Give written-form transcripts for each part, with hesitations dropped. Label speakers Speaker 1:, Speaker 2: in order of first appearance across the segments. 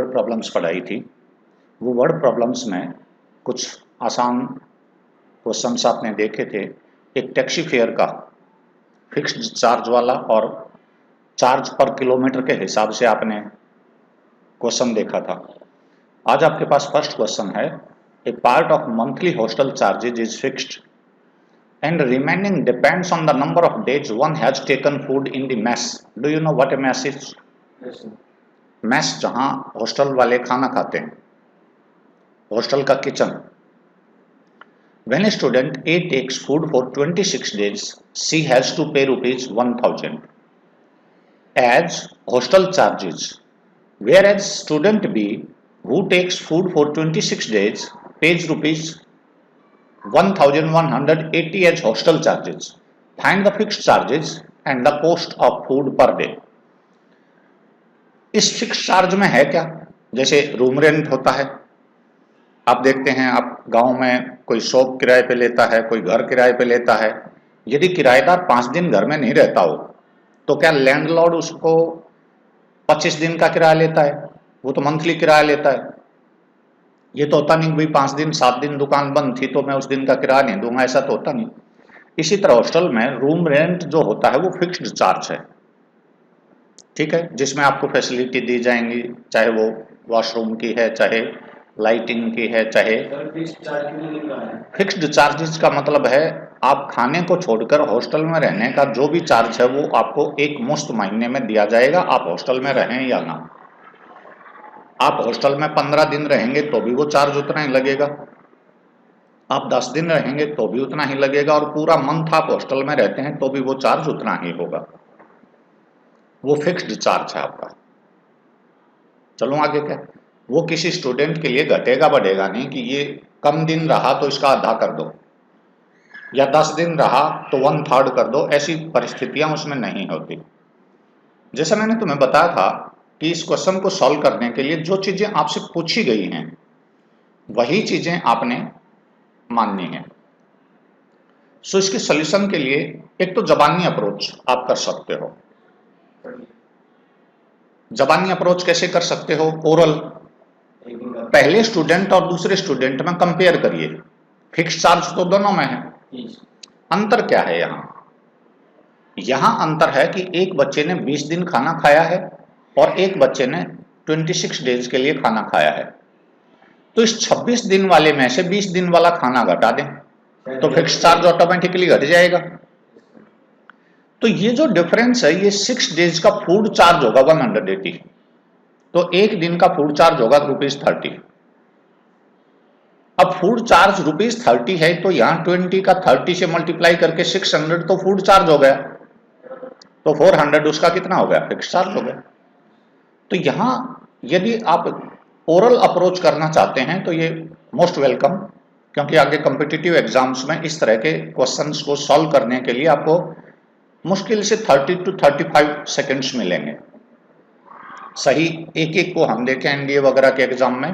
Speaker 1: Word problems पढ़ाई थी, वो वर्ड प्रॉब्लम्स में कुछ आसान क्वेश्चंस आपने देखे थे। एक टैक्सी फेयर का फिक्स्ड चार्ज वाला और चार्ज पर किलोमीटर के हिसाब से आपने क्वेश्चन देखा था। आज आपके पास फर्स्ट क्वेश्चन है, a part of monthly hostel charges is fixed and remaining depends on the number of days one has taken food in the mess. Do you know what a mess is?
Speaker 2: Yes, sir.
Speaker 1: Mess जहां hostel वाले खाना खाते हैं, hostel का kitchen. When a student A takes food for 26 days, she has to pay rupees 1000 as hostel charges, whereas student B, who takes food for 26 days, pays rupees 1180 as hostel charges. Find the fixed charges and the cost of food per day. इस fix charge में है क्या? जैसे room rent होता है, आप देखते हैं आप गांव में कोई शॉप किराए पे लेता है, कोई घर किराए पे लेता है। यदि किराएदार 5 दिन घर में नहीं रहता हो तो क्या लैंडलॉर्ड उसको 25 दिन का किराया लेता है? वो तो मंथली किराया लेता है। ये तो होता नहीं भाई 5 दिन 7 दिन दुकान बंद थी तो मैं उस दिन का किराया नहीं दूंगा, ऐसा तो होता नहीं। इसी तरह हॉस्टल में रूम रेंट जो होता है वो फिक्स्ड चार्ज है, ठीक है, जिसमें आपको फैसिलिटी दी जाएंगी, चाहे वो वॉशरूम की है, चाहे लाइटिंग की है, चाहे फिक्स्ड चार्जेस का मतलब है आप खाने को छोड़कर हॉस्टल में रहने का जो भी चार्ज है वो आपको एक मुश्त महीने में दिया जाएगा, आप हॉस्टल में रहें या ना। आप हॉस्टल में 15 दिन रहेंगे तो भी वो चार्ज उतना ही लगेगा, आप 10 दिन रहेंगे तो भी उतना ही लगेगा, और पूरा मंथ आप हॉस्टल में रहते हैं तो भी वो चार्ज उतना ही होगा। वो फिक्स्ड चार्ज है आपका। चलो आगे क्या, वो किसी स्टूडेंट के लिए घटेगा बढ़ेगा नहीं कि ये कम दिन रहा तो इसका आधा कर दो, या 10 दिन रहा तो 1/3 कर दो, ऐसी परिस्थितियां उसमें नहीं होती। जैसा मैंने तुम्हें बताया था कि इस क्वेश्चन को सॉल्व करने के लिए जो चीजें आपसे पूछी गई हैं वही चीजें आपने माननी है। सो इसके सॉल्यूशन के लिए एक तो जबानी अप्रोच आप कर सकते हो। जबानी अप्रोच कैसे कर सकते हो? ओरल, पहले स्टूडेंट और दूसरे स्टूडेंट में कंपेयर करिए। फिक्स चार्ज तो दोनों में है, अंतर क्या है यहाँ? यहाँ अंतर है कि एक बच्चे ने 20 दिन खाना खाया है और एक बच्चे ने 26 डेज के लिए खाना खाया है। तो इस 26 दिन वाले में से 20 दिन वाला खाना घटा दें तो फिक्स चार्ज ऑटोमेटिकली घट जाएगा। तो ये जो डिफरेंस है ये 6 डेज का फूड चार्ज होगा 180, तो एक दिन का फूड चार्ज होगा ₹30। अब फूड चार्ज ₹30 है तो यहाँ 20 का 30 से मल्टीप्लाई करके 600 तो फूड चार्ज हो गया, तो 400 उसका कितना हो गया? फिक्स चार्ज हो गया। तो यहाँ यदि आप ओरल अप्रोच करना चाहते हैं तो ये मोस्ट वेलकम, क्योंकि आगे कॉम्पिटिटिव एग्जाम्स में इस तरह के क्वेश्चंस को सॉल्व करने के लिए आपको मुश्किल से 30 to 35 सेकेंड्स मिलेंगे। सही एक एक को हम देखें एनडीए वगैरह के एग्जाम में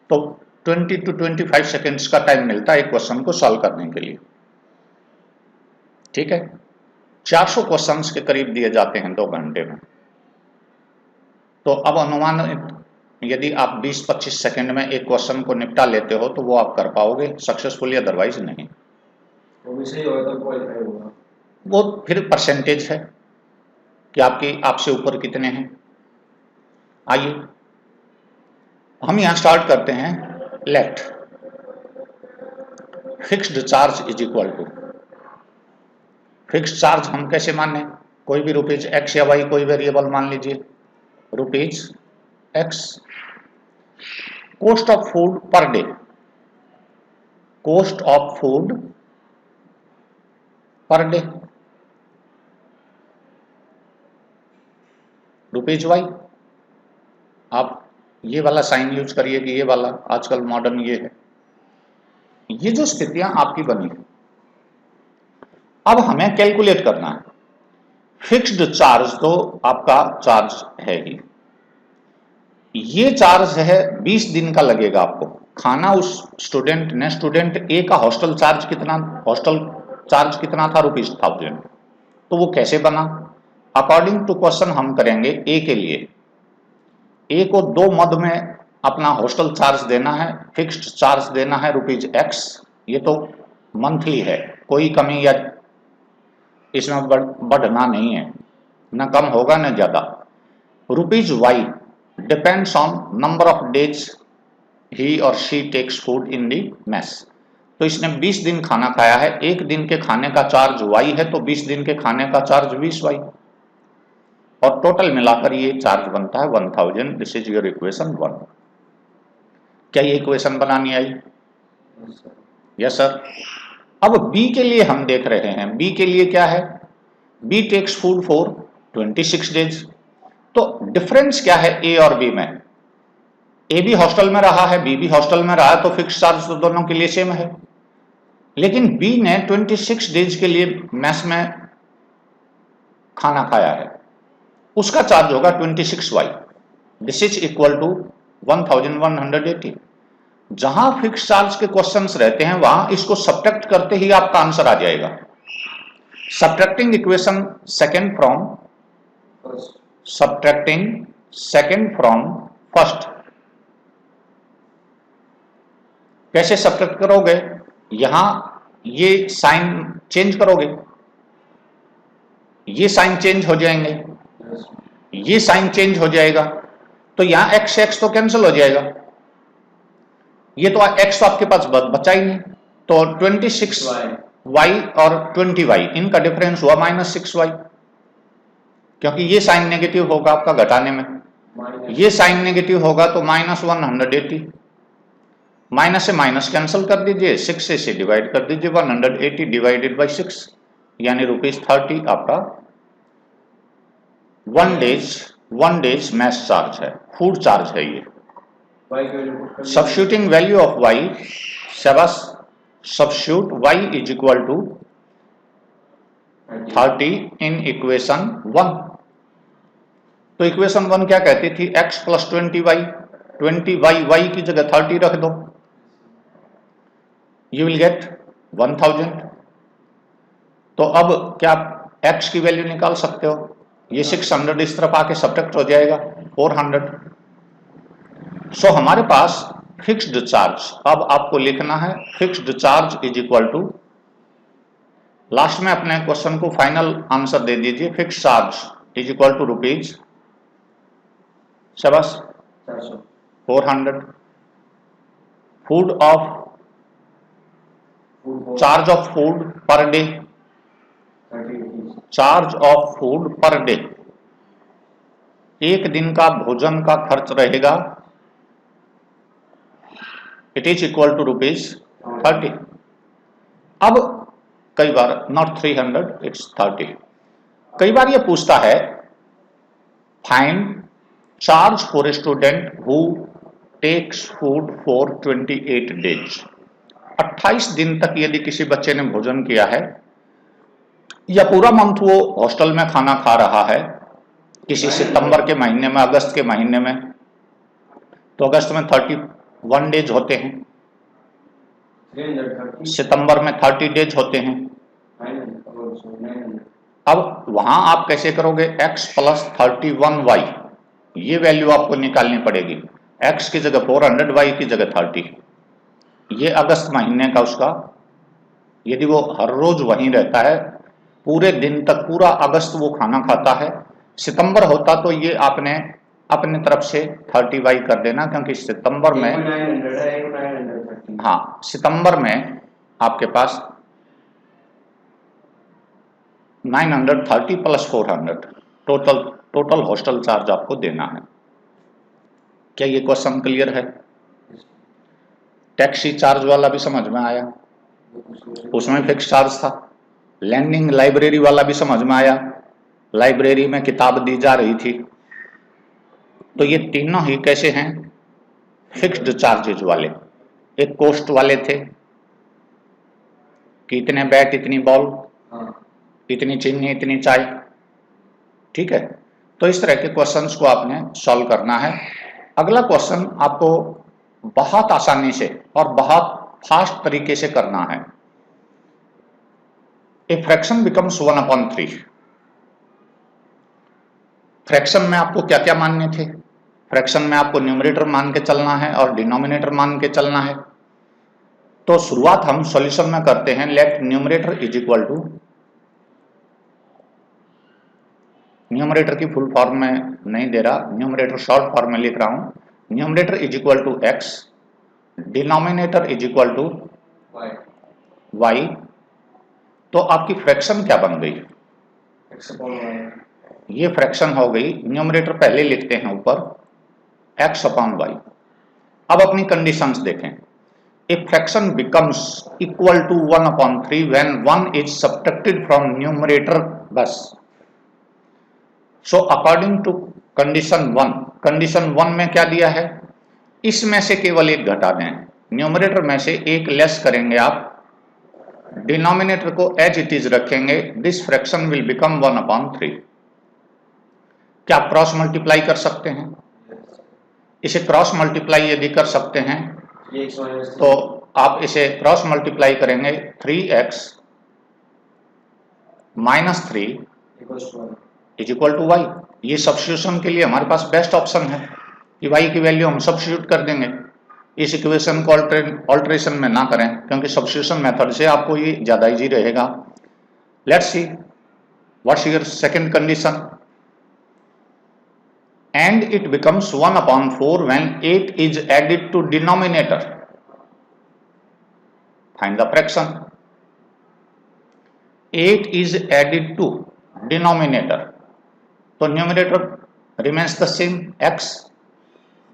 Speaker 1: तो 20 to 25 सेकेंड्स का टाइम मिलता है एक क्वेश्चन को सॉल्व करने के लिए, ठीक है। 400 क्वेश्चंस के करीब दिए जाते हैं 2 घंटे में। तो अब अनुमान यदि आप 20-25 सेकेंड में एक क्वेश्चन को निपटा लेते हो तो वो आप कर पाओगे सक्सेसफुली, अदरवाइज नहीं। वो फिर परसेंटेज है कि आपसे ऊपर कितने हैं। आइए हम यहां स्टार्ट करते हैं। Let fixed charge is equal to, fixed charge हम कैसे माने? कोई भी रुपीज एक्स या वाई कोई वेरिएबल मान लीजिए, rupees x, cost of food per day, cost of food per day rupees y. आप ये वाला साइन यूज करिए कि ये वाला, आजकल मॉडर्न ये है। ये जो स्थितियां आपकी बनी, अब हमें कैलकुलेट करना है। फिक्स्ड चार्ज तो आपका चार्ज है ही, ये चार्ज है 20 दिन का लगेगा आपको खाना। उस स्टूडेंट ने, स्टूडेंट ए का हॉस्टल चार्ज कितना था? ₹1000। तो वो कैसे बना? अकॉर्डिंग टू क्वेश्चन हम करेंगे ए के लिए ए को 2 मद में अपना हॉस्टल चार्ज देना है, फिक्स्ड चार्ज देना है ₹X, ये तो मंथली है, कोई कमी या इसमें बढ़ना नहीं है, न कम होगा न ज्यादा। ₹Y depends on number of days ही और she takes food in the mess. तो इसने 20 दिन खाना खाया है, एक दिन के खाने का चार्ज Y है, तो 20 दिन के खाने का चार्ज 20Y, और टोटल मिलाकर ये चार्ज बनता है 1000। This is your equation 1। क्या ये इक्वेशन बनानी आई? Yes sir. अब बी के लिए हम देख रहे हैं, बी के लिए क्या है? B takes food for 26 days. तो डिफरेंस क्या है ए और बी में? ए भी हॉस्टल में रहा है, बी भी हॉस्टल में रहा है, तो फिक्स चार्ज तो दोनों के लिए सेम है। लेकिन बी ने 26 डेज के लिए मेस में खाना खाया है, उसका चार्ज होगा 26Y। This is equal to 1180। जहां फिक्स चार्ज के क्वेश्चंस रहते हैं वहां इसको सब्ट्रैक्ट करते ही आपका आंसर आ जाएगा। Subtracting equation second from first. कैसे सब्ट्रैक्ट करोगे? यहां ये साइन चेंज करोगे, ये साइन चेंज हो जाएंगे, ये साइन चेंज हो जाएगा, तो यहां x तो कैंसिल हो जाएगा, ये तो x तो आपके पास बचा ही नहीं, तो 26y और 20y इनका डिफरेंस हुआ -6y, क्योंकि ये साइन नेगेटिव होगा आपका घटाने में, ये साइन नेगेटिव होगा तो -180, माइनस से माइनस कैंसिल कर दीजिए, 6 से डिवाइड कर दीजिए, 180 डिवाइडेड बाई 6 यानी ₹30 आपका 1 डेज मैस चार्ज है, फूड चार्ज है ये। सब्स्टिट्यूटिंग वैल्यू ऑफ y, शाबाश, substitute y is equal to 30 in equation 1। तो इक्वेशन 1 क्या कहती थी? x plus 20y, 20y y की जगह 30 रख दो, यू विल गेट 1000। तो अब क्या x की वैल्यू निकाल सकते हो? ये 600 इस तरफ आके सब्ट्रैक्ट हो जाएगा 400। सो हमारे पास फिक्स्ड चार्ज, अब आपको लिखना है fixed charge is equal to, last में अपने क्वेश्चन को फाइनल आंसर दे दीजिए, fixed charge is equal to ₹, शाबाश, 400। Food of charge of food per day, charge of food per day, एक दिन का भोजन का खर्च रहेगा, इट इज इक्वल टू ₹30। अब कई बार नॉट 300, इट्स 30। कई बार ये पूछता है find charge for a student who takes food for 28 days. 28 दिन तक यदि किसी बच्चे ने भोजन किया है, या पूरा मंथ वो हॉस्टल में खाना खा रहा है, किसी सितंबर के महीने में, अगस्त के महीने में, तो अगस्त में 31 डेज होते हैं, सितंबर में 30 डेज होते हैं। अब वहां आप कैसे करोगे? x प्लस 31y, ये वैल्यू आपको निकालनी पड़ेगी, x की जगह 400, y की जगह 30। ये अगस्त महीने का उसका, यदि वो हर रोज वहीं रहता है, पूरे दिन तक, पूरा अगस्त वो खाना खाता है, सितंबर होता तो ये आपने अपने तरफ से 30y कर देना, क्योंकि सितंबर में, हाँ, सितंबर में आपके पास 930 प्लस 400 टोटल हॉस्टल चार्ज आपको देना है। क्या ये क्वेश्चन क्लियर है? टैक्सी चार्ज वाला भी समझ में आया, उसमें फिक्स चार्ज था। लैंडिंग लाइब्रेरी वाला भी समझ में आया, लाइब्रेरी में किताब दी जा रही थी। तो ये तीनों ही कैसे हैं? फिक्स्ड चार्जेज वाले। एक कॉस्ट वाले थे कि इतने बैट, इतनी बॉल, इतनी चीनी, इतनी चाय, ठीक है। तो इस तरह के क्वेश्चंस को आपने सॉल्व करना है। अगला क्वेश्चन आपको बहुत आसानी से और बहुत फास्ट तरीके से करना है। A fraction becomes 1/3। फ्रैक्शन में आपको क्या क्या मानने थे? फ्रैक्शन में आपको न्यूमरेटर मान के चलना है और डिनोमिनेटर मान के चलना है। तो शुरुआत हम सॉल्यूशन में करते हैं। Let numerator is equal to, numerator की फुल फॉर्म में नहीं दे रहा, न्यूमरेटर शॉर्ट फॉर्म में लिख रहा हूं। Numerator is equal to x, denominator is equal to y. तो आपकी फ्रैक्शन क्या बन गई? ये फ्रैक्शन हो गई, न्यूमरेटर पहले लिखते हैं ऊपर, x अपॉन वाई। अब अपनी कंडीशंस देखें। If fraction becomes equal to 1/3 when 1 is subtracted from numerator, बस। So according to condition 1, condition 1 में क्या दिया है? इसमें से केवल एक घटा दें, न्यूमरेटर में से एक लेस करेंगे आप, डिनोमिनेटर को एज इट इज रखेंगे, दिस फ्रैक्शन विल बिकम 1/3। क्या आप क्रॉस मल्टीप्लाई कर सकते हैं? इसे क्रॉस मल्टीप्लाई यदि कर सकते हैं तो आप इसे क्रॉस मल्टीप्लाई करेंगे, 3x minus 3 is equal to y. ये सब्स्टिट्यूशन के लिए हमारे पास बेस्ट ऑप्शन है कि y की वैल्यू हम सब्स्टिट्यूट कर देंगे। इस इक्वेशन को ऑल्ट्रेशन में ना करें, क्योंकि सब्स्टिट्यूशन मेथड से आपको ये ज्यादा इजी रहेगा। Let's see what's your second condition. And it becomes 1/4 when 8 is added to denominator. Find the fraction. 8 is added to denominator. तो numerator remains the same x.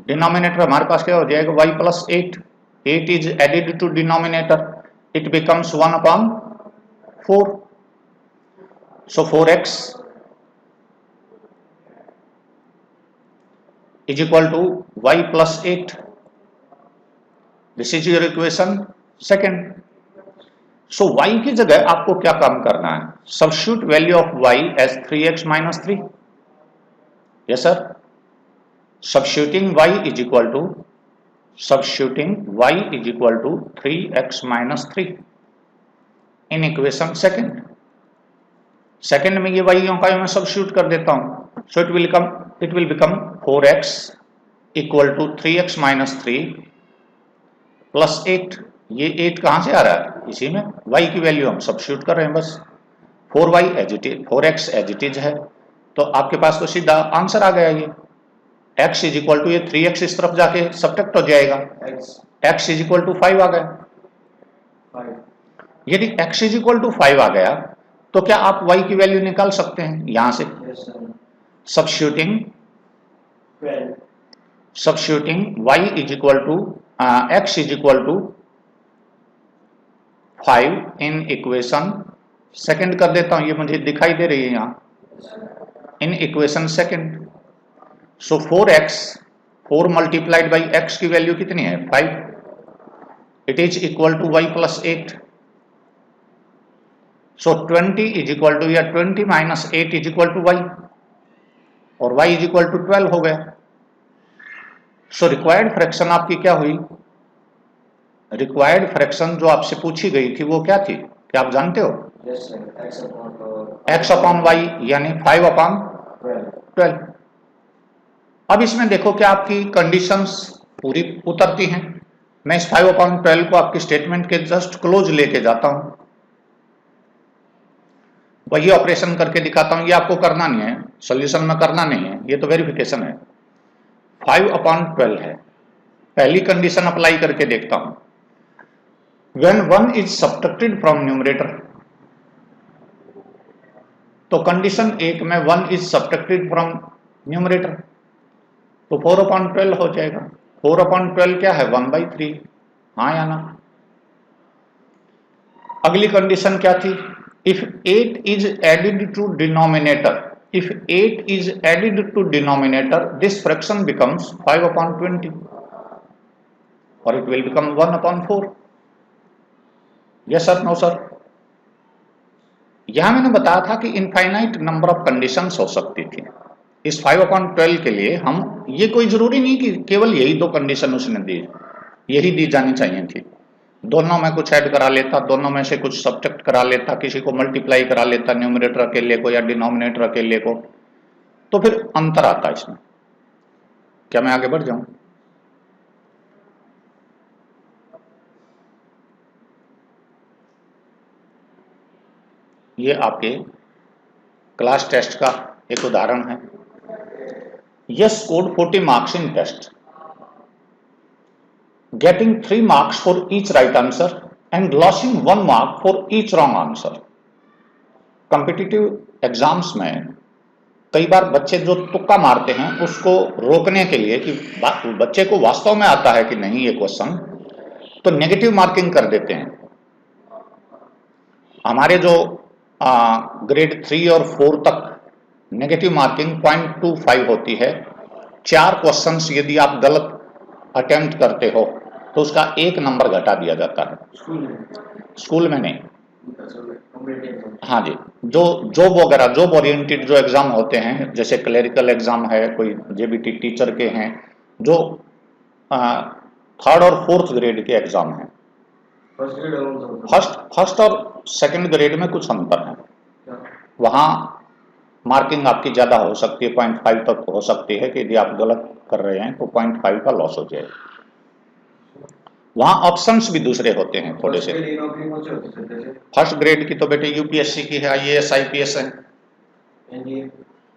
Speaker 1: Denominator हमारे पास क्या हो जाएगा? y plus 8. 8 is added to denominator. It becomes 1/4. So 4x is equal to y plus 8. This is your equation second. So y की जगह आपको क्या काम करना है? Substitute value of y as 3x minus 3. Yes sir. Substituting y is equal to 3x minus 3 in equation second. Second में ये y का मैं सब्स्टिट्यूट कर देता हूं। So it will become 4x equal to 3x minus 3 plus 8। ये 8 कहां से आ रहा है? इसी में y की वैल्यू हम सब्स्टिट्यूट कर रहे हैं बस। 4y as it is, 4x as it is है, तो आपके पास तो सीधा आंसर आ गया। ये x इज इक्वल टू, ये 3x इस तरफ जाके सब्ट्रैक्ट हो जाएगा, x इज इक्वल टू 5 आ गया। यदि x इज इक्वल टू 5 आ गया तो क्या आप y की वैल्यू निकाल सकते हैं यहां से? Substituting y is equal to x is equal to 5 in equation second कर देता हूं, ये मुझे दिखाई दे रही है यहां, in equation second. So 4x, 4 multiplied by x की वैल्यू कितनी है? 5। It is equal to y plus 8। So 20 is equal to, या 20 minus 8 is equal to y, और y इज इक्वल टू 12 हो गया। सो रिक्वायर्ड फ्रैक्शन आपकी क्या हुई? रिक्वायर्ड फ्रैक्शन जो आपसे पूछी गई थी वो क्या थी? क्या आप जानते हो? x अपॉन वाई, यानी 5/12। अब इसमें देखो कि आपकी कंडीशंस पूरी उतरती हैं। मैं इस 5/12 को आपकी स्टेटमेंट के जस्ट क्लोज लेके जाता हूं, वही ऑपरेशन करके दिखाता हूं। ये आपको करना नहीं है, सॉल्यूशन में करना नहीं है, ये तो वेरिफिकेशन है। 5/12 है, पहली कंडीशन अप्लाई करके देखता हूं। When 1 is subtracted from numerator, तो कंडीशन 1 में 1 is subtracted from numerator, तो 4/12 हो जाएगा। 4/12 क्या है? 1/3। हाँ या ना? अगली कंडीशन क्या थी? If 8 is added to denominator, if 8 is added to denominator, this fraction becomes 5/20, or it will become 1/4. Yes sir, no sir? यहां मैंने बताया था कि इनफाइनाइट नंबर ऑफ कंडीशंस हो सकती थी। इस 5/12 के लिए हम, ये कोई जरूरी नहीं कि केवल यही 2 कंडीशन उसने दी, यही दी जानी चाहिए थी। दोनों में कुछ ऐड करा लेता, दोनों में से कुछ सब्ट्रैक्ट करा लेता, किसी को मल्टीप्लाई करा लेता, न्यूमरेटर अकेले को या डिनोमिनेटर अकेले को, तो फिर अंतर आता इसमें। क्या मैं आगे बढ़ जाऊं? ये आपके क्लास टेस्ट का एक उदाहरण है। Yash scored 40 marks in test, getting 3 marks for each right answer and losing 1 mark for each wrong answer। Competitive exams में कई बार बच्चे जो तुक्का मारते हैं उसको रोकने के लिए कि बच्चे को वास्तव में आता है कि नहीं ये क्वेश्चन, तो नेगेटिव मार्किंग कर देते हैं। हमारे जो ग्रेड 3 और 4 तक नेगेटिव मार्किंग 0.25 होती है। 4 क्वेश्चंस यदि आप गलत अटेम्प्ट करते हो तो उसका 1 नंबर घटा दिया जाता है। स्कूल में नहीं, हाँ जी, जो जॉब वगैरह, जॉब ओरिएंटेड जो एग्जाम होते हैं, जैसे क्लरिकल एग्जाम है, कोई जेबीटी टीचर के हैं, जो 3rd और 4th ग्रेड के एग्जाम हैं। फर्स्ट और सेकंड ग्रेड में कुछ अंतर है, वहाँ मार्किंग आपकी ज़्यादा हो सकती है, 0.5 तक हो सकती है कि यदि आप गलत कर रहे हैं तो 0.5 का लॉस हो जाए। वहाँ ऑप्शंस भी दूसरे होते हैं थोड़े से। फर्स्ट ग्रेड की तो बेटे यूपीएससी की है, आईएएस आईपीएस है,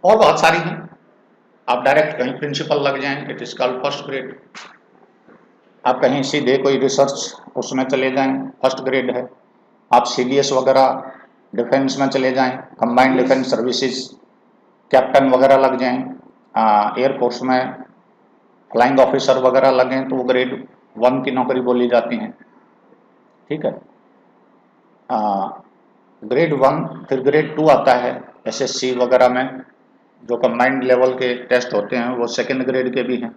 Speaker 1: और बहुत सारी हैं। आप डायरेक्ट कहीं प्रिंसिपल लग जाएं, it is called first grade. आप कहीं सीधे कोई रिसर्च उसमें चले जाएं, फर्स्ट ग्रेड है। आप सीडीएस वगैरह डिफेंस में चले जाएं, कंबाइंड डिफेंस सर्विसेज, कैप्टन वगैरह लग जाएं, एयरफोर्स में फ्लाइंग ऑफिसर वगैरह लगें तो वो ग्रेड 1 की नौकरी बोली जाती हैं, ठीक है। ग्रेड 1, फिर ग्रेड 2 आता है एसएससी वगैरह में, जो कंबाइंड लेवल के टेस्ट होते हैं वो सेकेंड ग्रेड के भी हैं।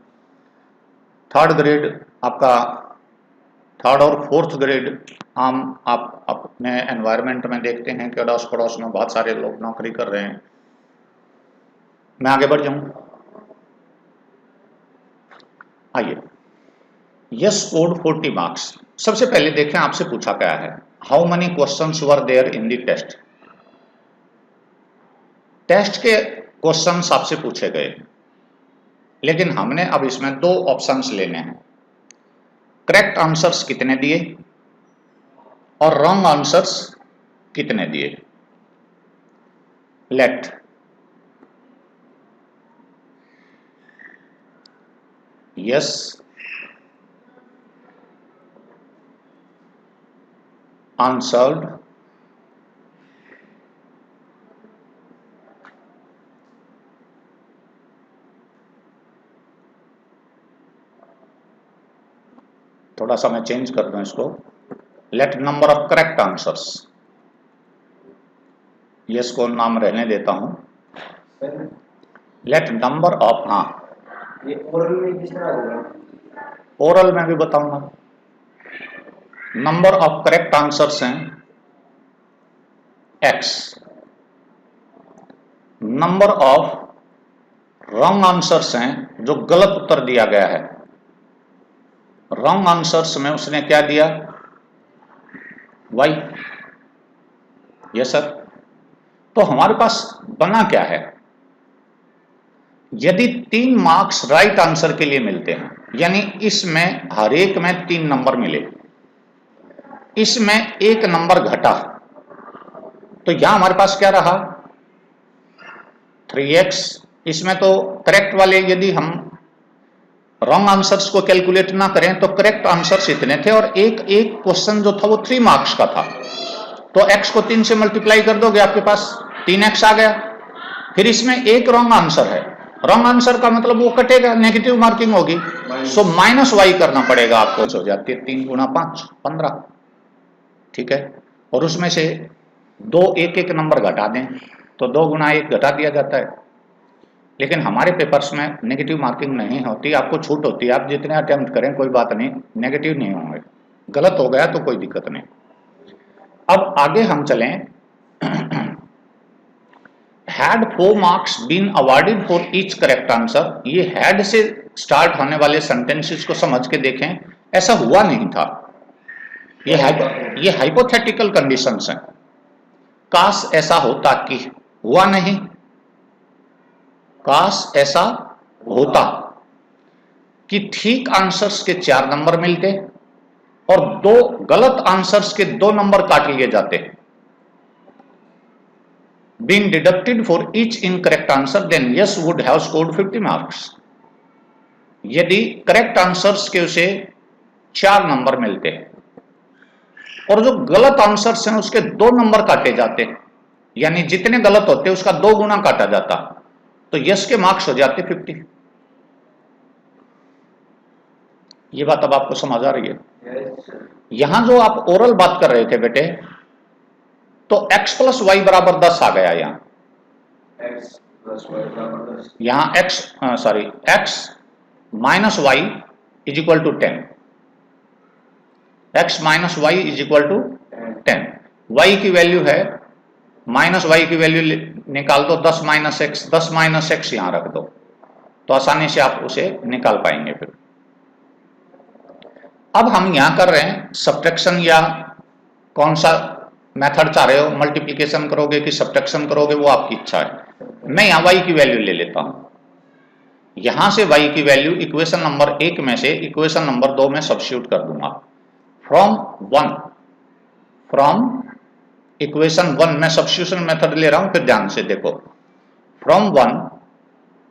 Speaker 1: थर्ड ग्रेड आपका, 3rd और 4th ग्रेड आम आप अपने एनवायरनमेंट में देखते हैं कि अड़ोस पड़ोस में बहुत सारे लोग नौकरी कर रहे हैं। मैं आगे बढ़ जाऊं, आइए। Yash scored 40 marks. सबसे पहले देखें आपसे पूछा क्या है, how many questions were there in the test. Test के क्वेश्चंस आपसे पूछे गए, लेकिन हमने अब इसमें 2 ऑप्शंस लेने हैं। करेक्ट आंसर्स कितने दिए और रॉन्ग आंसर्स कितने दिए। लेट यस answered थोड़ा सा मैं चेंज कर दूं इसको, let number of correct answers, yes को नाम रहने देता हूं, लेट नंबर ऑफ, हाँ
Speaker 2: ये ओरल में किस तरह होगा,
Speaker 1: ओरल में भी बताऊंगा। नंबर ऑफ करेक्ट आंसर्स हैं x, number of wrong answers हैं जो गलत उत्तर दिया गया है। रॉन्ग आंसर्स में उसने क्या दिया, y, यस सर। तो हमारे पास बना क्या है, यदि 3 मार्क्स राइट आंसर के लिए मिलते हैं, यानी इसमें हर एक में 3 नंबर मिले, इसमें 1 नंबर घटा, तो यहां हमारे पास क्या रहा 3x। इसमें तो करेक्ट वाले, यदि हम रॉन्ग आंसर्स को कैलकुलेट ना करें तो करेक्ट आंसर्स इतने थे, और एक क्वेश्चन जो था वो 3 मार्क्स का था, तो x को 3 से मल्टीप्लाई कर दोगे आपके पास 3x आ गया। फिर इसमें एक रॉन्ग आंसर है, रॉन्ग आंसर का मतलब वो कटेगा, नेगेटिव मार्किंग होगी, सो माइनस वाई करना पड़ेगा आपको, हो जाती है 3 गुना 5 15, ठीक है। और उसमें से 2 एक नंबर घटा दें तो 2 गुना 1 घटा दिया जाता है। लेकिन हमारे पेपर्स में नेगेटिव मार्किंग नहीं होती, आपको छूट होती है, आप जितने अटेम्प्ट करें कोई बात नहीं, नेगेटिव नहीं होंगे, गलत हो गया तो कोई दिक्कत नहीं। अब आगे हम चलें, had 4 marks been awarded for each correct answer. ये हैड से स्टार्ट होने वाले सेंटेंसेस को समझ के देखें, ऐसा हुआ नहीं था, ये हाइपोथेटिकल कंडीशंस हैं। काश ऐसा होता कि, हुआ नहीं, काश ऐसा होता, कि ठीक आंसर्स के 4 नंबर मिलते और 2 गलत आंसर्स के 2 नंबर काट लिए जाते। Being deducted for each incorrect answer then Yash would have scored 50 marks. यदि करेक्ट आंसर्स के उसे 4 नंबर मिलते और जो गलत आंसर्स हैं उसके 2 नंबर काटे जाते, यानी जितने गलत होते उसका 2 गुना काटा जाता, तो यस के मार्क्स हो जाते 50। ये बात अब आपको समझ आ रही है? यहां जो आप ओरल बात कर रहे थे बेटे, तो x प्लस वाई बराबर 10 आ गया यहां x minus y is equal to 10, x minus y is equal to 10। y की वैल्यू है, माइनस वाई की वैल्यू निकाल दो, 10 माइनस एक्स, 10 माइनस एक्स यहां रख दो, तो आसानी से आप उसे निकाल पाएंगे। फिर अब हम यहां कर रहे हैं सब्ट्रैक्शन, या कौन सा मेथड चाह रहे हो, मल्टीप्लिकेशन करोगे कि सब्ट्रैक्शन करोगे, वो आपकी इच्छा है। मैं यहां y की वैल्यू ले लेता हूं, यहां से y की वैल्यू इक्वेशन नंबर 1 में से इक्वेशन नंबर 2 में सब्स्टिट्यूट कर दूंगा। फ्रॉम इक्वेशन 1 में सब्स्टिट्यूशन मेथड ले रहा हूं, फिर ध्यान से देखो। From 1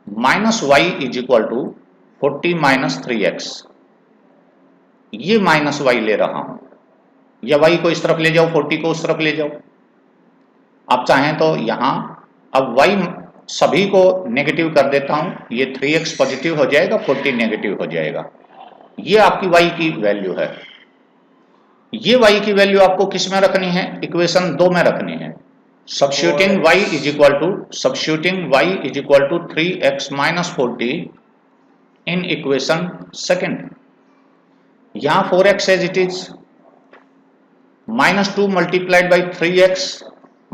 Speaker 1: minus y is equal to 40 minus 3x, ये माइनस वाई ले रहा हूं, या y को इस तरफ ले जाओ, 40 को उस तरफ ले जाओ। आप चाहें तो यहां अब y सभी को नेगेटिव कर देता हूं, ये 3x पॉजिटिव हो जाएगा, 40 नेगेटिव हो जाएगा। ये आपकी y की वैल्यू है। ये y की वैल्यू आपको किस में रखनी है, इक्वेशन 2 में रखनी है। Substituting y is equal to 3x minus 40 in equation second. यहां 4x as it is, -2 multiplied by 3x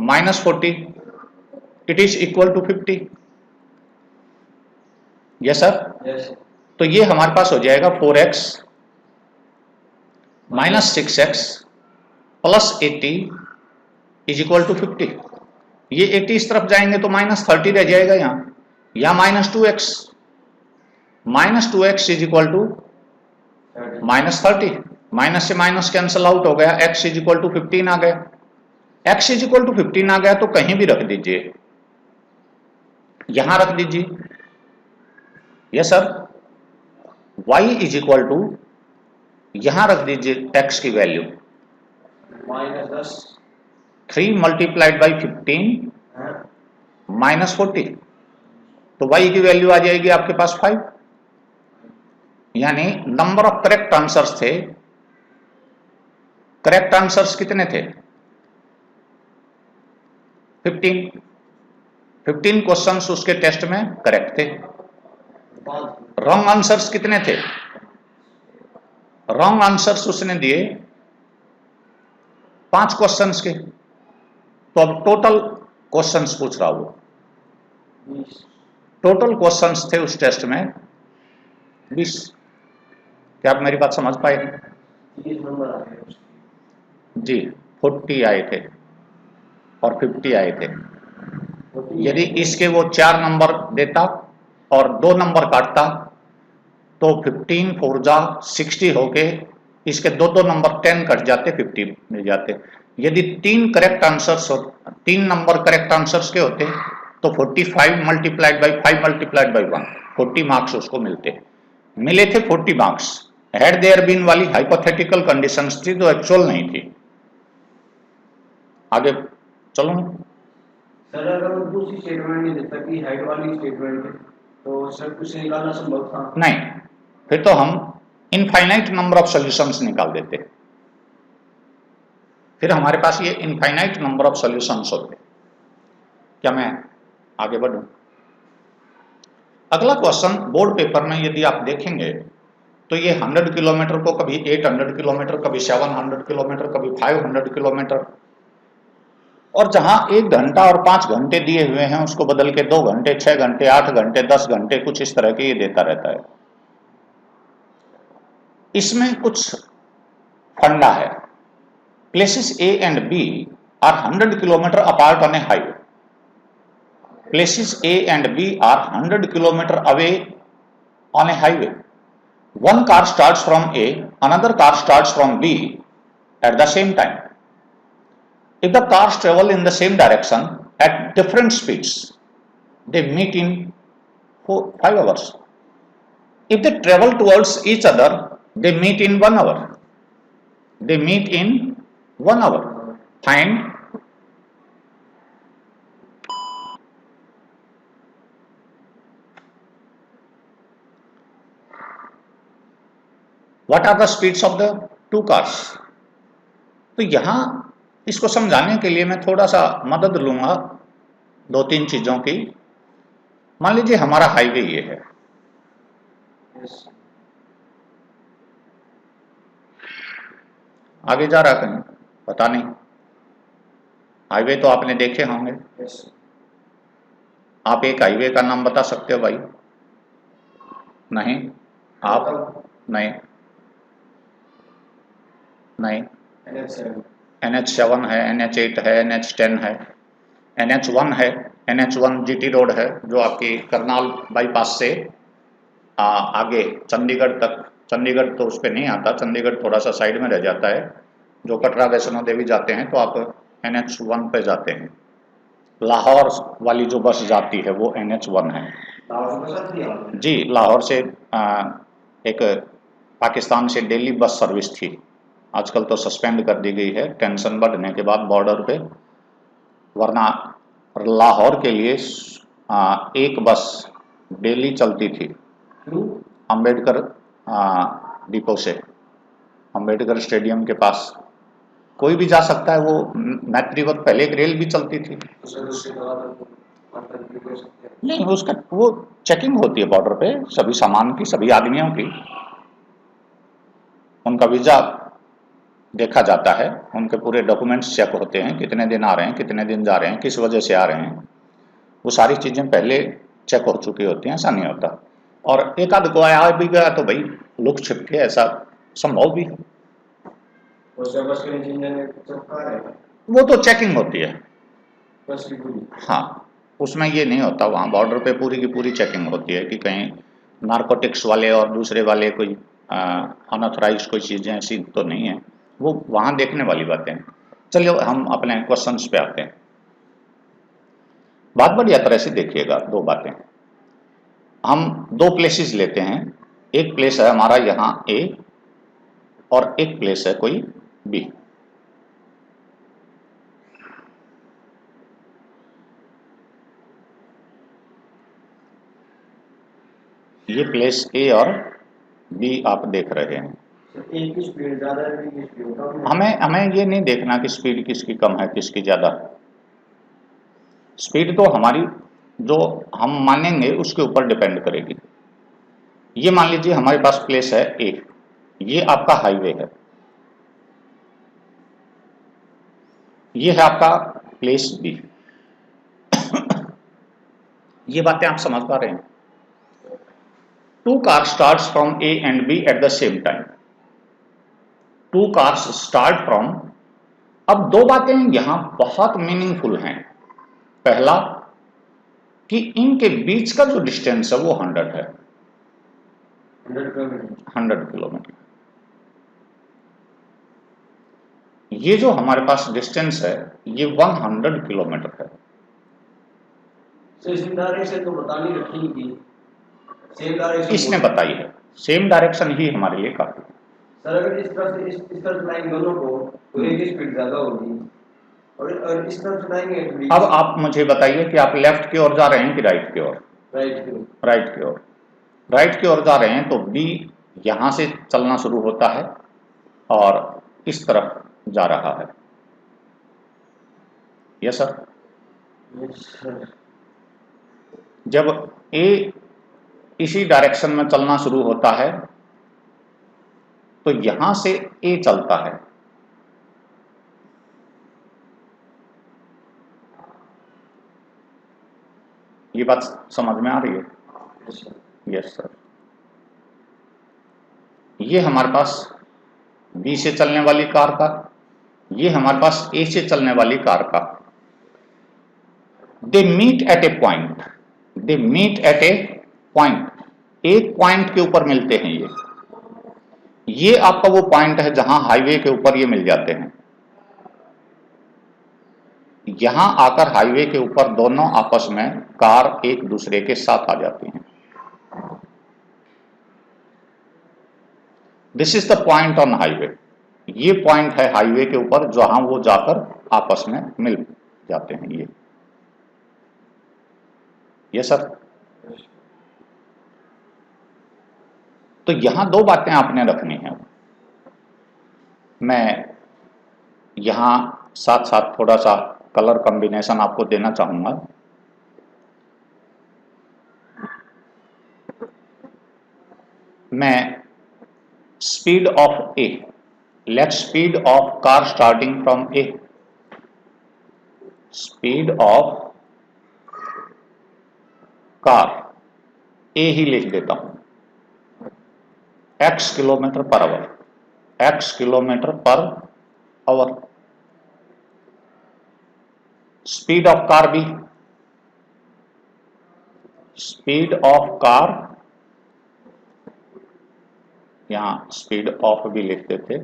Speaker 1: minus 40, it is equal to 50। Yes sir? तो ये हमारे पास हो जाएगा 4x minus 6x plus 80 is equal to 50। ये 80 इस तरफ जाएंगे तो -30 रह जाएगा यहां -2x is equal to -30, minus से माइनस कैंसल आउट हो गया, x इज इक्वल टू 15 आ गया। x इज इक्वल टू 15 आ गया तो कहीं भी रख दीजिए, यहां रख दीजिए। Yes sir? y is equal to, यहां रख दीजिए x की वैल्यू -3 मल्टीप्लाइड बाई 15 माइनस 40, तो y की वैल्यू आ जाएगी आपके पास 5। यानी नंबर ऑफ करेक्ट आंसर्स थे, करेक्ट आंसर्स कितने थे? 15 क्वेश्चंस उसके टेस्ट में करेक्ट थे। रॉन्ग आंसर्स कितने थे? रॉन्ग आंसर्स उसने दिए 5 क्वेश्चंस के। तो अब टोटल क्वेश्चंस पूछ रहा हूं, टोटल क्वेश्चंस थे उस टेस्ट में 20। क्या आप मेरी बात समझ पाए? जी, 40 आए थे और 50 आए थे। यदि इसके वो 4 नंबर देता और 2 नंबर काटता तो 15 4 जा 60 होके इसके 2 नंबर 10 कट जाते, 50 मिल जाते। यदि 3 correct answers, 3 number correct answers के होते तो 45 multiplied by 5 multiplied by 1, 40 marks उसको मिलते। मिले थे 40 मार्क्स। हैड देयर बीन वाली हाइपोथेटिकल कंडीशंस थी जो एक्चुअल नहीं थी। आगे चलो
Speaker 2: सर, अगर दूसरी स्टेटमेंट नहीं देता कि हाइट वाली स्टेटमेंट है तो सर कुछ निकालना संभव था?
Speaker 1: नहीं, फिर तो हम इनफाइनाइट नंबर ऑफ सॉल्यूशंस निकाल देते, फिर हमारे पास ये इनफाइनाइट नंबर ऑफ सॉल्यूशंस होते। क्या मैं आगे बढ़ूं? अगला क्वेश्चन बोर्ड पेपर में यदि आप देखेंगे तो ये 100 किलोमीटर को कभी 800 किलोमीटर, कभी 700 किलोमीटर, कभी 500 किलोमीटर, और जहां 1 घंटा और 5 घंटे दिए हुए हैं उसको बदल के 2 घंटे, 6 घंटे, 8 घंटे, 10 घंटे, कुछ इस तरह के ये देता रहता है। इसमें कुछ फंडा है। Places A and B are 100 kilometre apart on A highway. Places A and B are 100 kilometer away on a highway. one car starts from A, another car starts from B at the same time. If the cars travel in the same direction at different speeds, they meet in 5 hours. If they travel towards each other, they meet in 1 hour. They meet in 1 hour. Find what are the speeds of the two cars. तो यहां इसको समझाने के लिए मैं थोड़ा सा मदद लूंगा 2-3 चीजों की। मान लीजिए हमारा हाईवे ये है, आगे जा रहा कहीं पता नहीं, हाईवे तो आपने देखे होंगे। आप एक हाईवे का नाम बता सकते हो भाई? नहीं, आप नहीं, NH7 है, NH8 है, NH10 है, NH1 है, NH1 GT रोड है जो आपकी करनाल बाईपास से आगे चंडीगढ़ तक, चंडीगढ़ तो उस पर नहीं आता, चंडीगढ़ थोड़ा सा साइड में रह जाता है। जो कटरा वैष्णो देवी जाते हैं तो आप NH1 पे जाते हैं। लाहौर वाली जो बस जाती है वो NH1 है जी। लाहौर से एक पाकिस्तान से दिल्ली बस सर्विस थी, आजकल तो सस्पेंड कर दी गई है टेंशन बढ़ने के बाद बॉर्डर पे, वरना लाहौर के लिए एक बस डेली चलती थी अंबेडकर डिपो से, अंबेडकर स्टेडियम के पास कोई भी जा सकता है। वो मैत्रीवत पहले एक रेल भी चलती थी। नहीं, उसका वो चेकिंग होती है बॉर्डर पे सभी सामान की, सभी आदमियों की, उनका वीजा देखा जाता है, उनके पूरे डॉक्यूमेंट्स चेक होते हैं, कितने दिन आ रहे हैं, कितने दिन जा रहे हैं, किस वजह से आ रहे हैं, वो सारी चीजें पहले चेक हो चुकी होती हैं, ऐसा नहीं होता। और एक आध को आया भी गया तो भाई लुक छिप के ऐसा संभव भी है। वो तो चेकिंग होती है हाँ, उसमें ये नहीं होता, वहाँ बॉर्डर पे पूरी की पूरी चेकिंग होती है कि कहीं नारकोटिक्स वाले और दूसरे वाले कोई अनऑथराइज्ड कोई चीज़ें ऐसी तो नहीं है, वो वहाँ देखने वाली बातें हैं। चलिए हम अपने क्वेश्चंस पे आते हैं। बात बढ़िया तरह से देखिएगा, दो बातें, हम दो प्लेसेस लेते हैं, एक प्लेस है हमारा यहाँ A और एक प्लेस है कोई B। ये प्लेस A और B आप देख रहे हैं।
Speaker 2: एक की स्पीड ज्यादा है, एक की स्पीड कम है।
Speaker 1: हमें ये नहीं देखना कि स्पीड किसकी कम है किसकी ज्यादा। स्पीड तो हमारी जो हम मानेंगे उसके ऊपर डिपेंड करेगी। ये मान लीजिए हमारे पास प्लेस है A, ये आपका हाईवे है, ये है आपका प्लेस B। ये बातें आप समझ पा रहे हैं? Two cars starts from A and B at the same time. Two cars start from, अब दो बातें यहां बहुत मीनिंगफुल हैं। पहला कि इनके बीच का जो डिस्टेंस है वो 100 है, 100 किलोमीटर। ये जो हमारे पास डिस्टेंस है ये 100 किलोमीटर है।
Speaker 2: सेम डायरेक्शन तो बतानी रखी, सेम डायरेक्शन
Speaker 1: इसने बताई है, सेम डायरेक्शन ही हमारे लिए काफी है।
Speaker 2: सर अगर इस तरफ से इस तरफ लाइन दोनों को तो एक स्पीड ज्यादा होगी और इस तरफ चलाएंगे।
Speaker 1: अब आप मुझे बताइए कि आप लेफ्ट की ओर जा रहे हैं कि राइट की ओर?
Speaker 2: राइट की ओर।
Speaker 1: राइट की ओर, राइट की ओर जा रहे हैं तो B यहां से चलना शुरू होता है और इस तरफ जा रहा है। Yes sir. जब A इसी डायरेक्शन में चलना शुरू होता है तो यहां से A चलता है, ये बात समझ में आ रही है? Yes sir. ये हमारे पास B से चलने वाली कार का, ये हमारे पास A से चलने वाली कार का, they meet at a point, they meet at a point, एक पॉइंट के ऊपर मिलते हैं ये। ये आपका वो पॉइंट है जहां हाईवे के ऊपर ये मिल जाते हैं। यहां आकर हाईवे के ऊपर दोनों आपस में कार एक दूसरे के साथ आ जाती हैं। This is the point on highway. ये पॉइंट है हाईवे के ऊपर जहां वो जाकर आपस में मिल जाते हैं। ये सर। तो यहां दो बातें आपने रखनी है। मैं यहां साथ साथ थोड़ा सा कलर कॉम्बिनेशन आपको देना चाहूंगा। मैं speed of A, let speed of car starting from A, speed of car A ही लिख देता हूं, x kilometre per hour, x kilometre per hour. Speed of car भी, स्पीड ऑफ कार, यहां स्पीड ऑफ भी लिख देते,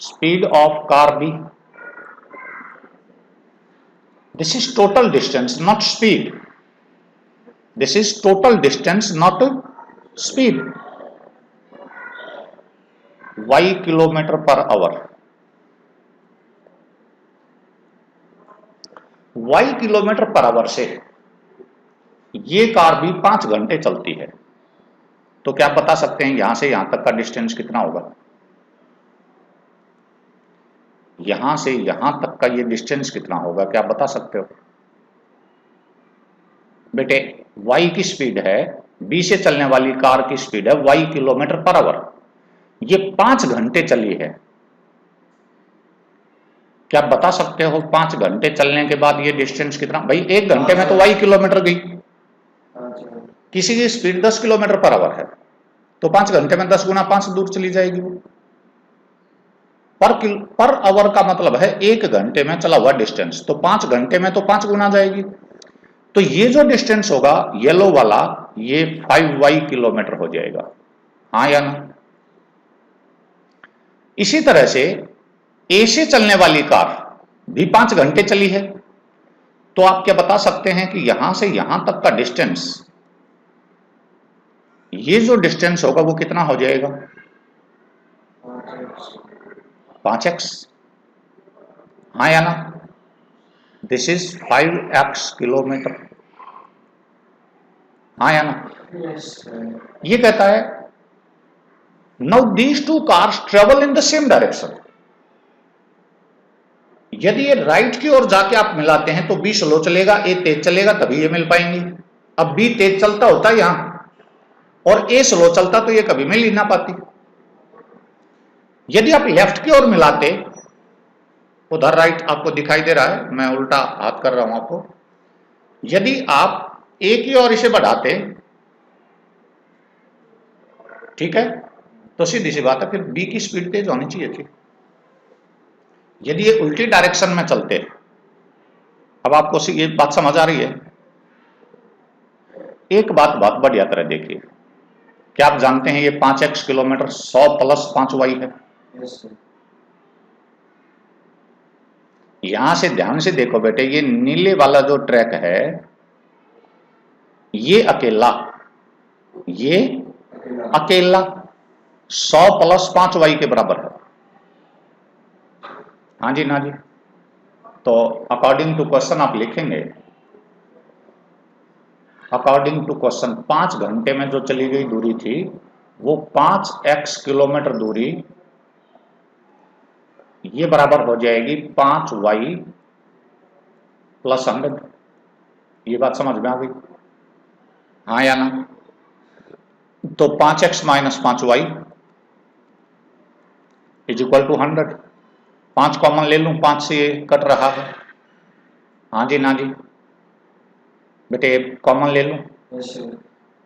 Speaker 1: स्पीड ऑफ कार भी। This is total distance not speed, this is total distance not speed. y kilometre per hour, y kilometre per hour से ये car भी 5 घंटे चलती है। तो क्या आप बता सकते हैं यहां से यहां तक का डिस्टेंस कितना होगा? यहां से यहां तक का ये डिस्टेंस कितना होगा, क्या आप बता सकते हो? बेटे y की स्पीड है, b से चलने वाली कार की स्पीड है y किलोमीटर पर आवर, ये 5 घंटे चली है। क्या आप बता सकते हो 5 घंटे चलने के बाद ये डिस्टेंस कितना? भाई 1 घंटे में तो y किलोमीटर गई, किसी की स्पीड 10 किलोमीटर पर आवर है, तो 5 घंटे में 10 गुना 5 दूर चली जाएगी वो। पर आवर का मतलब है 1 घंटे में चला हुआ डिस्टेंस, तो 5 घंटे में तो 5 गुना जाएगी। तो ये जो डिस्टेंस होगा येलो वाला, ये 5y किलोमीटर हो जाएगा, हाँ या ना? इसी तरह से ए से चलने वाली कार भी 5 घंटे चली है, तो आप क्या बता सकते हैं कि यहां से यहां तक का डिस्टेंस, ये जो डिस्टेंस होगा वो कितना हो जाएगा? 5x, हाँ या ना? दिस इज 5x किलोमीटर, हाँ या ना? ये कहता है now these two cars travel in the same direction. यदि ये राइट की ओर जाके आप मिलाते हैं तो बी स्लो चलेगा, ए तेज चलेगा, तभी ये मिल पाएंगे। अब बी तेज चलता होता है यहां और ए स्लो चलता तो ये कभी मिल ही ना पाती। यदि आप लेफ्ट की ओर मिलाते, उधर राइट आपको दिखाई दे रहा है, मैं उल्टा हाथ कर रहा हूं आपको, यदि आप ए की ओर इसे बढ़ाते, ठीक है, तो सीधी सी बात है फिर बी की स्पीड तेज होनी चाहिए थी। यदि ये उल्टी डायरेक्शन में चलते, अब आपको ये बात समझ आ रही है? एक बात बहुत बढ़िया तरह देखिए, क्या आप जानते हैं ये 5x किलोमीटर 100 प्लस 5y है? यहां से ध्यान से देखो बेटे, ये नीले वाला जो ट्रैक है ये अकेला, ये अकेला 100 प्लस 5y के बराबर है, हाँ जी ना जी? तो अकॉर्डिंग टू क्वेश्चन आप लिखेंगे, अकॉर्डिंग टू क्वेश्चन 5 घंटे में जो चली गई दूरी थी वो 5x किलोमीटर दूरी, ये बराबर हो जाएगी 5y प्लस 100। ये बात समझ में आ गई, हाँ या ना? तो 5x minus 5y is equal to 100। 5 common ले लूं, 5 से कट रहा है, हाँ जी ना जी? बेटे कॉमन ले लूं,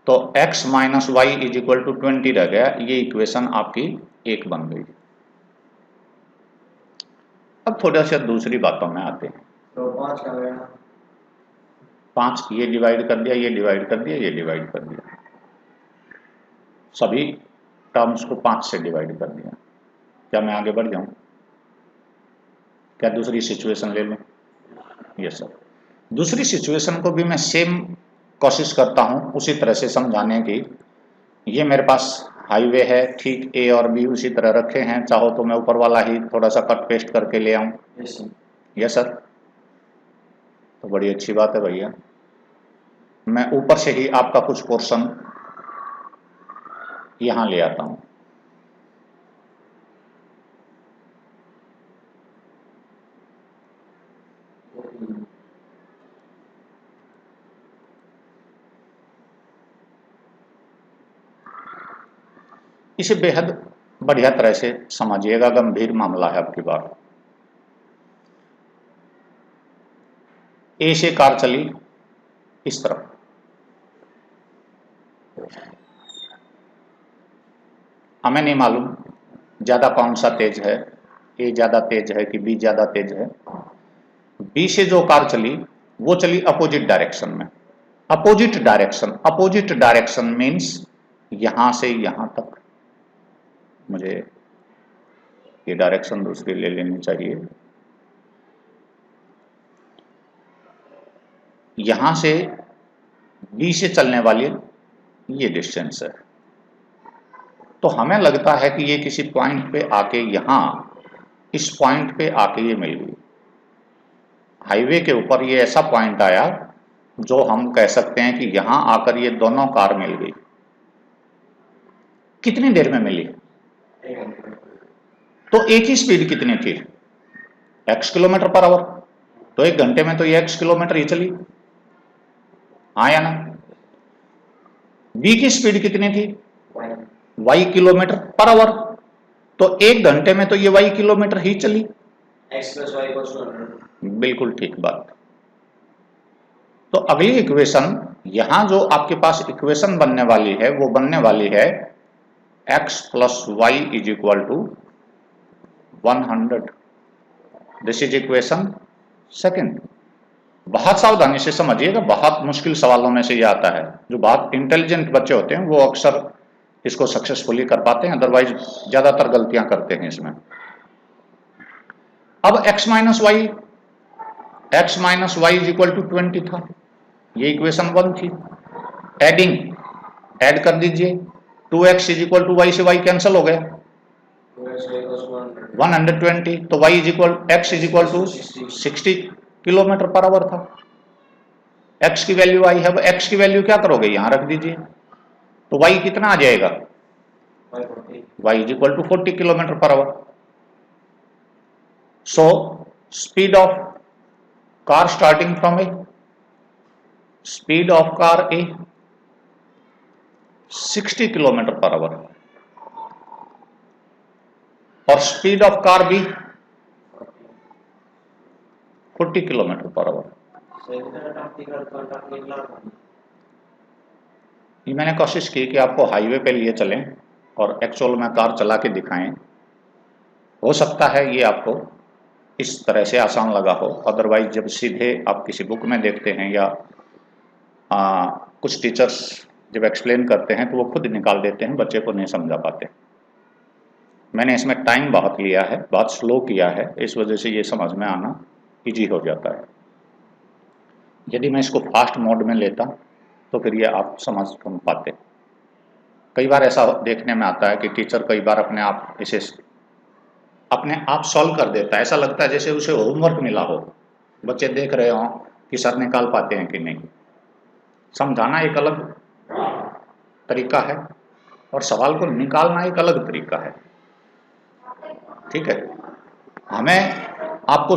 Speaker 1: तो x minus y is equal to 20 रह गया। ये इक्वेशन आपकी 1 बन गई। अब थोड़ा सा दूसरी बातों में आते हैं।
Speaker 2: तो 5 का गया,
Speaker 1: 5 ये डिवाइड कर दिया, ये डिवाइड कर दिया, ये डिवाइड कर दिया, सभी टर्म्स को 5 से डिवाइड कर दिया। क्या मैं आगे बढ़ जाऊं? क्या दूसरी सिचुएशन ले लूं? Yes sir. दूसरी सिचुएशन को भी मैं सेम कोशिश करता हूं उसी तरह से समझाने की। ये मेरे पास हाईवे है, ठीक ए और बी उसी तरह रखे हैं, चाहो तो मैं ऊपर वाला ही थोड़ा सा कट पेस्ट करके ले आऊं। Yes sir. तो बड़ी अच्छी बात है भैया, मैं ऊपर से ही आपका कुछ पोर्शन यहां ले आता हूं। इसे बेहद बढ़िया तरह से समझिएगा, गंभीर मामला है आपकी बात। ए से कार चली इस तरफ, हमें नहीं मालूम ज्यादा कौन सा तेज है, ए ज्यादा तेज है कि बी ज्यादा तेज है। बी से जो कार चली वो चली अपोजिट डायरेक्शन में। अपोजिट डायरेक्शन मीन्स यहां से यहां तक। मुझे ये डायरेक्शन दूसरी ले लेनी चाहिए। यहां से बी से चलने वाली ये डिस्टेंस है। तो हमें लगता है कि ये किसी पॉइंट पे आके यहां इस पॉइंट पे आके ये मिल गई। हाईवे के ऊपर ये ऐसा पॉइंट आया जो हम कह सकते हैं कि यहां आकर ये दोनों कार मिल गई। कितनी देर में मिली? तो एक ही स्पीड कितनी थी? x kilometre per our. तो 1 घंटे में तो ये x किलोमीटर ही चली, हाँ या ना? b की स्पीड कितनी थी? y kilometre per our. तो 1 घंटे में तो ये y किलोमीटर ही चली।
Speaker 2: x + y = 100।
Speaker 1: बिल्कुल ठीक बात। तो अगली इक्वेशन, यहां जो आपके पास इक्वेशन बनने वाली है वो बनने वाली है x + y = 100। This is equation second. बहुत सावधानी से समझिएगा, बहुत मुश्किल सवालों में से ये आता है। जो बहुत इंटेलिजेंट बच्चे होते हैं वो अक्सर इसको सक्सेसफुली कर पाते हैं, अदरवाइज ज्यादातर गलतियां करते हैं इसमें। अब x - y = 20 था, ये इक्वेशन 1 थी। ऐड कर दीजिए, 2x = y से y कैंसिल हो गया, 120। तो x = 60 किलोमीटर पर आवर था। x की वैल्यू आई है, x की वैल्यू क्या करोगे, यहां रख दीजिए। तो y कितना आ जाएगा? y = 40 kilometre per hour. So speed of car starting from A, speed of car A 60 kilometre per hour और speed of car B 40 kilometre per hour. ये मैंने कोशिश की कि आपको हाईवे पे लिए चलें और एक्चुअल में कार चला के दिखाएं। हो सकता है ये आपको इस तरह से आसान लगा हो, अदरवाइज जब सीधे आप किसी बुक में देखते हैं या कुछ टीचर्स जब एक्सप्लेन करते हैं तो वो खुद निकाल देते हैं, बच्चे को नहीं समझा पाते। मैंने इसमें टाइम बहुत लिया है, बहुत स्लो किया है, इस वजह से ये समझ में आना ईजी हो जाता है। यदि मैं इसको फास्ट मोड में लेता तो फिर ये आप समझ कम पाते। कई बार ऐसा देखने में आता है कि टीचर कई बार अपने आप सॉल्व कर देता है, ऐसा लगता है जैसे उसे होमवर्क मिला हो, बच्चे देख रहे हों कि सर निकाल पाते हैं कि नहीं। समझाना एक अलग तरीका है और सवाल को निकालना एक अलग तरीका है। ठीक है, हमें आपको